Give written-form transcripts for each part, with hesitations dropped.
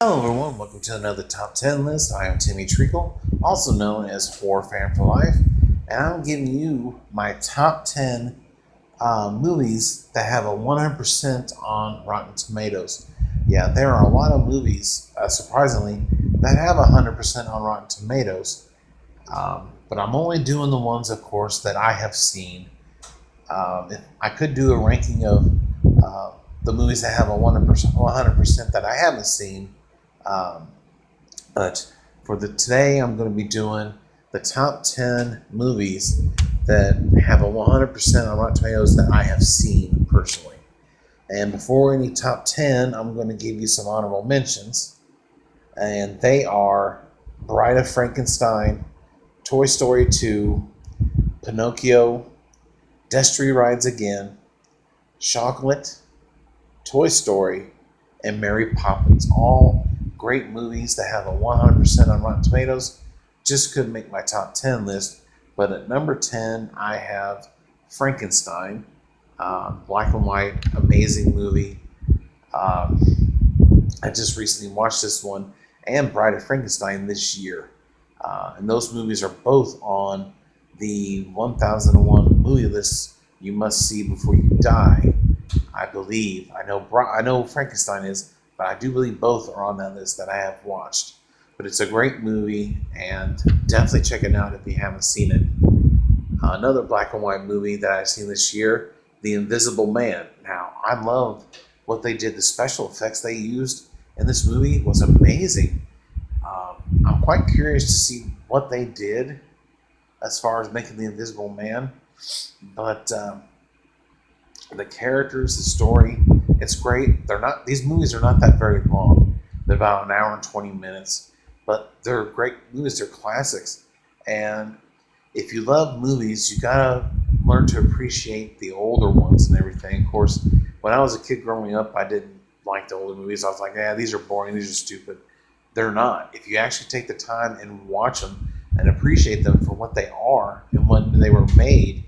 Hello everyone, welcome to another Top 10 list. I am Timmy Treacle, also known as Horror Fan for Life, and I'm giving you my top 10 movies that have a 100% on Rotten Tomatoes. Yeah, there are a lot of movies, surprisingly, that have 100% on Rotten Tomatoes, but I'm only doing the ones, of course, that I have seen. If I could do a ranking of the movies that have a 100% that I haven't seen, um, but for the today, I'm going to be doing the top 10 movies that have a 100% on Rotten Tomatoes that I have seen personally. And before any top 10, I'm going to give you some honorable mentions. And they are Bride of Frankenstein, Toy Story 2, Pinocchio, Destry Rides Again, Chocolate, Toy Story, and Mary Poppins. All great movies that have a 100% on Rotten Tomatoes. Just couldn't make my top 10 list. But at number 10, I have Frankenstein. Black and white, amazing movie. Um, I just recently watched this one and Bride of Frankenstein this year. And those movies are both on the 1001 movie list you must see before you die. I believe. I know Frankenstein is, but I do believe both are on that list that I have watched. But it's a great movie, and definitely check it out if you haven't seen it. Another black and white movie that I've seen this year, The Invisible Man. Now, I love what they did. The special effects they used in this movie was amazing. I'm quite curious to see what they did as far as making The Invisible Man. But the characters, the story, it's great. These movies are not that very long. They're about an hour and 20 minutes, but they're great movies. They're classics. And if you love movies, you gotta learn to appreciate the older ones and everything. Of course, when I was a kid growing up, I didn't like the older movies. I was like, yeah, these are boring. These are stupid. They're not. If you actually take the time and watch them and appreciate them for what they are and when they were made,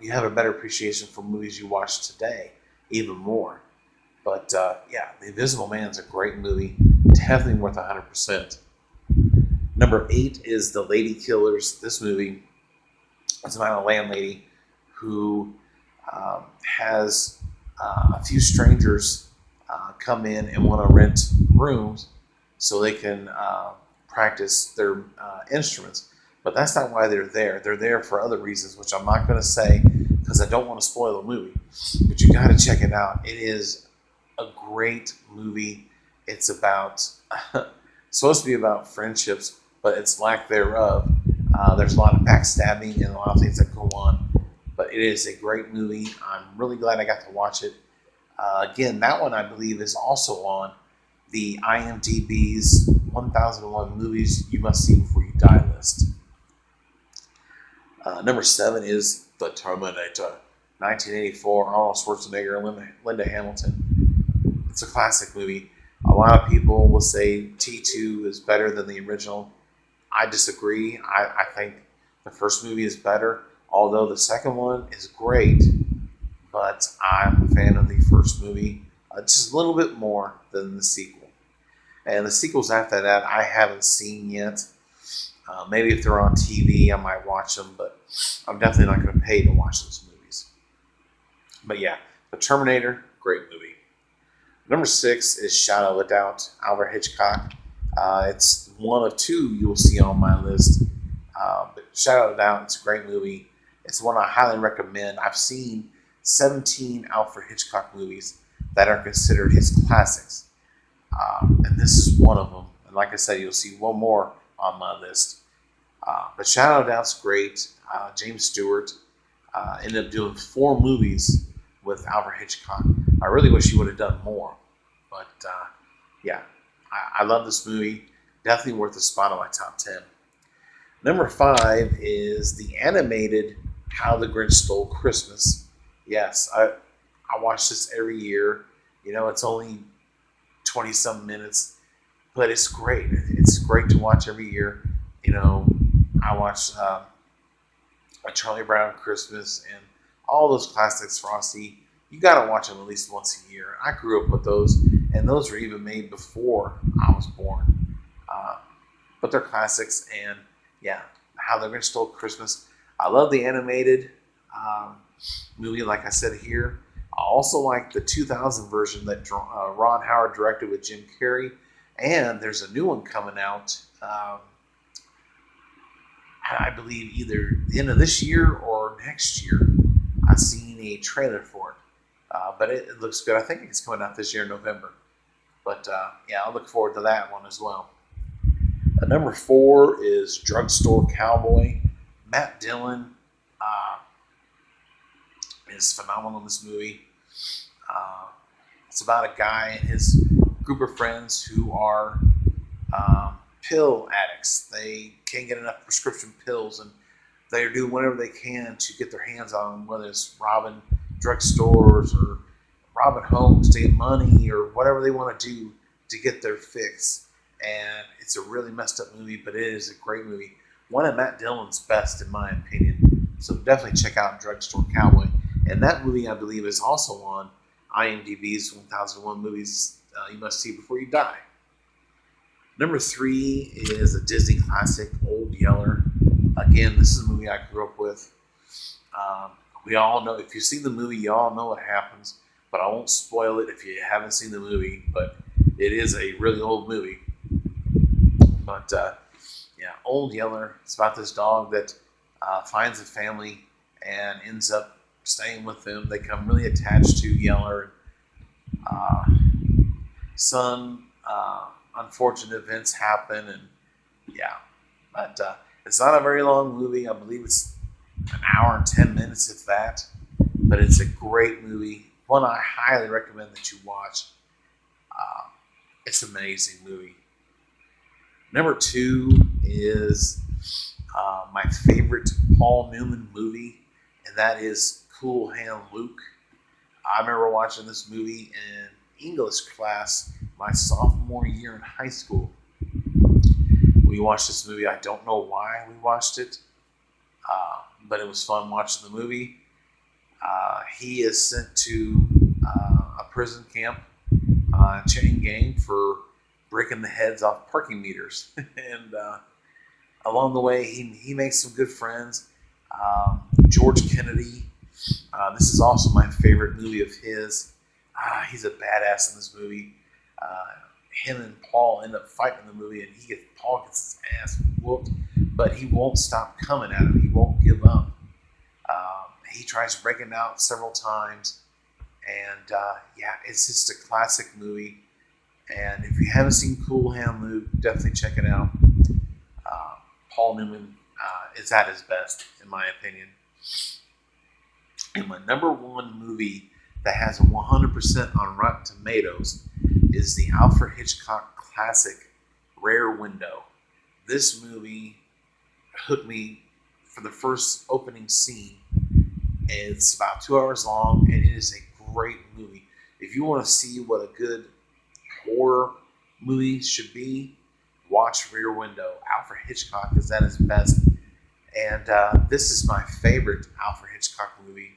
you have a better appreciation for movies you watch today, even more. But yeah, The Invisible Man is a great movie, definitely worth 100%. Number 8 is The Lady Killers. This movie is about a landlady who has a few strangers come in and want to rent rooms so they can practice their instruments. But that's not why they're there. They're there for other reasons, which I'm not going to say because I don't want to spoil the movie. But you got to check it out. It is a great movie. It's about supposed to be about friendships, but it's lack thereof. There's a lot of backstabbing and a lot of things that go on. But it is a great movie. I'm really glad I got to watch it. Again, that one I believe is also on the IMDb's 1001 movies you must see before you die list. Number 7 is The Terminator, 1984, Arnold Schwarzenegger and Linda Hamilton. It's a classic movie. A lot of people will say T2 is better than the original. I disagree. I think the first movie is better, although the second one is great. But I'm a fan of the first movie just a little bit more than the sequel. And the sequels after that, I haven't seen yet. Maybe if they're on TV, I might watch them, but I'm definitely not going to pay to watch those movies. But yeah, The Terminator, great movie. Number 6 is Shadow of a Doubt, Alfred Hitchcock. It's one of two you'll see on my list. But Shadow of a Doubt, it's a great movie. It's one I highly recommend. I've seen 17 Alfred Hitchcock movies that are considered his classics. And this is one of them. And like I said, you'll see one more on my list. But Shadow of Doubt's great. James Stewart ended up doing 4 movies with Alfred Hitchcock. I really wish he would have done more. But yeah, I love this movie. Definitely worth a spot on my top 10. Number 5 is the animated How the Grinch Stole Christmas. Yes, I watch this every year. You know, it's only 20-some minutes, but it's great. It's great to watch every year. You know, I watch A Charlie Brown Christmas and all those classics, Frosty. You got to watch them at least once a year. I grew up with those, and those were even made before I was born. Uh, but they're classics, and yeah, How the Grinch Stole Christmas. I love the animated um, movie, like I said here. I also like the 2000 version that Ron Howard directed with Jim Carrey, and there's a new one coming out. I believe either the end of this year or next year. I've seen a trailer for it, but it looks good. I think it's coming out this year in November. But yeah, I'll look forward to that one as well. Number 4 is Drugstore Cowboy. Matt Dillon uh, is phenomenal in this movie. Uh, it's about a guy and his group of friends who are pill addicts. They can't get enough prescription pills, and they do whatever they can to get their hands on them, whether it's robbing drugstores or robbing homes to get money or whatever they want to do to get their fix. And it's a really messed up movie, but it is a great movie. One of Matt Dillon's best, in my opinion. So definitely check out Drugstore Cowboy. And that movie, I believe, is also on IMDb's 1001 Movies You Must See Before You Die. Number 3 is a Disney classic, Old Yeller. Again, this is a movie I grew up with. We all know, if you've seen the movie, you all know what happens. But I won't spoil it if you haven't seen the movie. But it is a really old movie. But yeah, Old Yeller. It's about this dog that finds a family and ends up staying with them. They become really attached to Yeller. Some unfortunate events happen, and yeah, but it's not a very long movie. I believe it's an hour and 10 minutes, if that. But it's a great movie. One I highly recommend that you watch. It's an amazing movie. Number 2 is my favorite Paul Newman movie, and that is Cool Hand Luke. I remember watching this movie in English class my sophomore year in high school. We watched this movie. I don't know why we watched it, but it was fun watching the movie. He is sent to a prison camp, chain gang, for breaking the heads off parking meters. And along the way, he makes some good friends. George Kennedy. This is also my favorite movie of his. He's a badass in this movie. Him and Paul end up fighting in the movie, and Paul gets his ass whooped, but he won't stop coming at him. He won't give up. He tries breaking out several times, and yeah, it's just a classic movie. And if you haven't seen Cool Hand Luke, definitely check it out. Paul Newman is at his best, in my opinion. And my number 1 movie that has a 100% on Rotten Tomatoes is the Alfred Hitchcock classic Rear Window. This movie hooked me for the first opening scene. It's about 2 hours long, and it is a great movie. If you want to see what a good horror movie should be, watch Rear Window. Alfred Hitchcock is at his best. And this is my favorite Alfred Hitchcock movie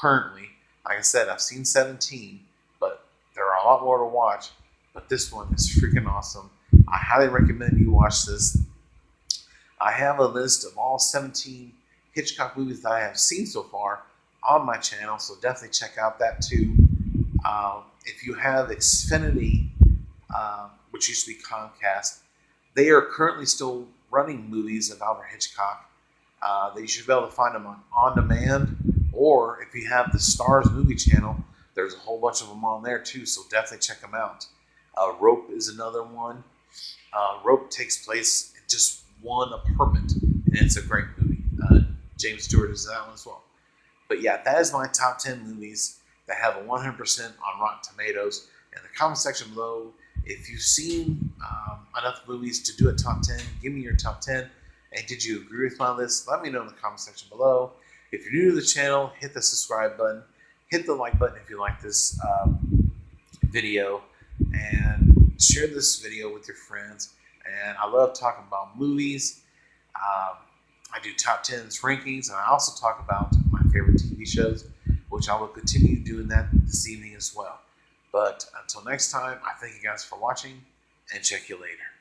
currently. Like I said, I've seen 17, but there are a lot more to watch. But this one is freaking awesome. I highly recommend you watch this. I have a list of all 17 Hitchcock movies that I have seen so far on my channel, so definitely check out that too. If you have Xfinity, which used to be Comcast, they are currently still running movies of Alfred Hitchcock. You should be able to find them on demand, or if you have the Stars movie channel, there's a whole bunch of them on there too, so definitely check them out. Rope is another one. Rope takes place in just one apartment, and it's a great movie. James Stewart is that one as well. But yeah, that is my top 10 movies that have a 100% on Rotten Tomatoes. In the comment section below, if you've seen enough movies to do a top 10, give me your top 10. And did you agree with my list? Let me know in the comment section below. If you're new to the channel, hit the subscribe button. Hit the like button if you like this video. And share this video with your friends. And I love talking about movies. I do top 10s rankings, and I also talk about my favorite TV shows, which I will continue doing that this evening as well. But until next time, I thank you guys for watching and check you later.